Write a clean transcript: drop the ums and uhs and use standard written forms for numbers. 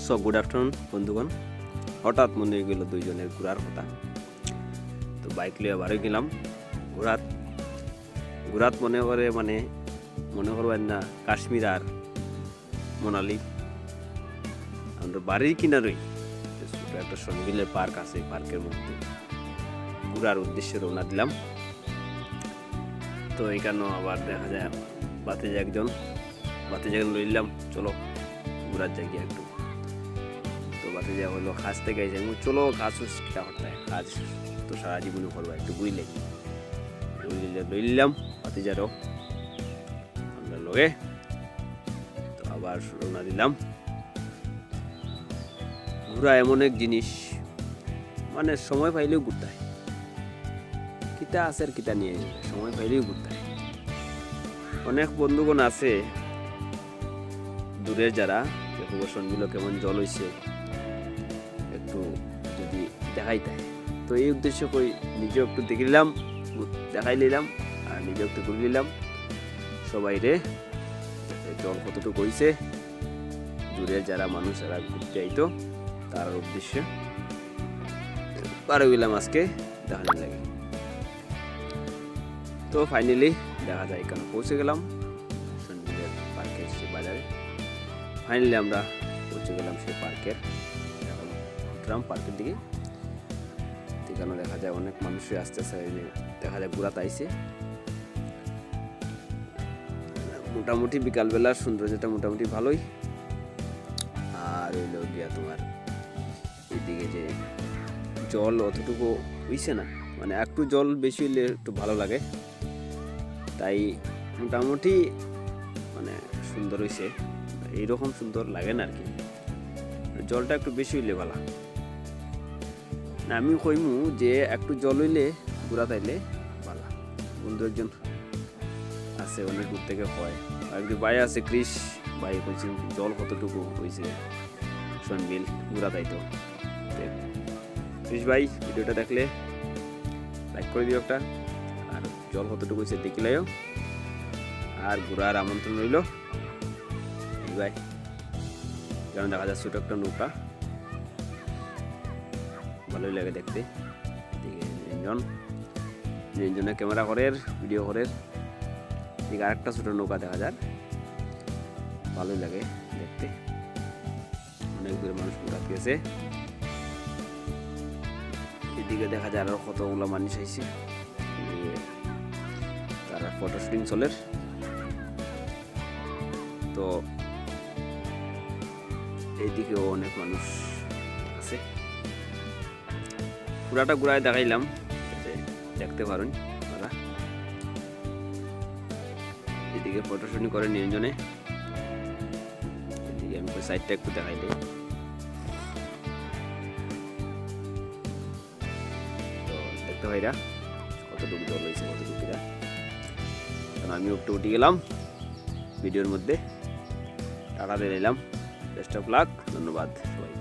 So good afternoon বন্ধুগণ। হঠাৎ মনে গেল দুইজনের ঘোরার কথা, তো বাইক লিয়ে বাড়ি গেলাম ঘোরাত। ঘোরাত মনে করবেন না কাশ্মীর আর মনালি। আমরা বাড়ির কিনারই ছোট একটা সনবিলের পার্ক আছে, পার্কের মধ্যে ঘোরার উদ্দেশ্যে রওনা দিলাম। তো এখানেও আবার দেখা যায় বাতিজা লইলাম, চলো ঘোরার জায়গায় একটু। তো বাতিজা হলো কাজ থেকে যাই, চলো কাজ কিটা করতে হয়, কাজ তো সারা জীবনে করবো, একটু লইলাম বাতিজারও আমরা লগে। তো আবার রওনা দিলাম। ঘোরা এমন এক জিনিস, মানে সময় পাইলেও ঘুরতে হয়, কিতা আছে আর কিতা নিয়ে সময় পাইলেও ঘুরতে হয়। অনেক বন্ধুগণ আছে দূরের যারা, সনগুলো কেমন জল হয়েছে একটু যদি দেখাইতে হয়, তো এই উদ্দেশ্য কই নিজে একটু দেখাই নিলাম আর নিজে একটু ঘুরে নিলাম সবাই রে, জল কতটুকু হয়েছে দূরের যারা মানুষ যারা ঘুরতে আইতো তার উদ্দেশ্যে পারে গেলাম আজকে দেখানোর লাগে। তো ফাইনালি দেখা যায় এখানে পৌঁছে গেলাম সন্ধ্যের পার্কের সে বাজারে। ফাইনালি আমরা পৌঁছে গেলাম সেই পার্কের, এখন উঠলাম পার্কের দিকে। এখানে দেখা যায় অনেক মানুষই আসতেছে, দেখা যায় ঘোরাতে আইছে। মোটামুটি বিকালবেলার সৌন্দর্যটা মোটামুটি ভালোই। আর হইল গিয়া তোমার এইদিকে যে জল অতটুকু হইছে না, মানে একটু জল বেশি হইলে একটু ভালো লাগে, তাই মোটামুটি মানে সুন্দর হয়েছে। এইরকম সুন্দর লাগে না আর কি, জলটা একটু বেশি হইলে ভালো না। আমি কইমু যে একটু জল হইলে ঘোরা তাইলে ভালো। বন্ধু একজন আছে অনেক দূর থেকে হয়, আর একজন ভাই আছে ক্রিস ভাই, কইছি জল কতটুকু হয়েছে সনবিল ঘোরা তাইতো। ক্রিস ভাই ভিডিওটা দেখলে লাইক করে দিও একটা, আর জল কতটুকু হয়েছে দেখিলাইও, আর ঘোরার আমন্ত্রণ রইল ভাই। যেমন দেখা যাচ্ছে ছোট একটা নৌকা, ভালোই লাগে দেখতে। নিরঞ্জনে ক্যামেরা করে ভিডিও করে, দিকে আরেকটা ছোট নৌকা দেখা যায়, ভালোই লাগে দেখতে। অনেক দূরে মানুষ ঘোরাতে গেছে, এদিকে দেখা যায় আরো কতগুলো মানুষ আইছে, তারা ফটো শুটিং চলে। তো এইদিকেও অনেক মানুষ আছে, পুরাটা ঘুরায় দেখাইলাম, দেখতে পারেন আপনারা। এদিকে ফটো শুটিং করে নিরঞ্জনে, এদিকে আমি সাইডটা একটু দেখাইলে তো দেখতে পাইরা কতটুকু জল হয়েছে কতটুকু। কারণ আমি একটু উঠে গেলাম ভিডিওর মধ্যে, টাটা দিয়ে নিলাম। বেস্ট অফ লাক, ধন্যবাদ সবাই।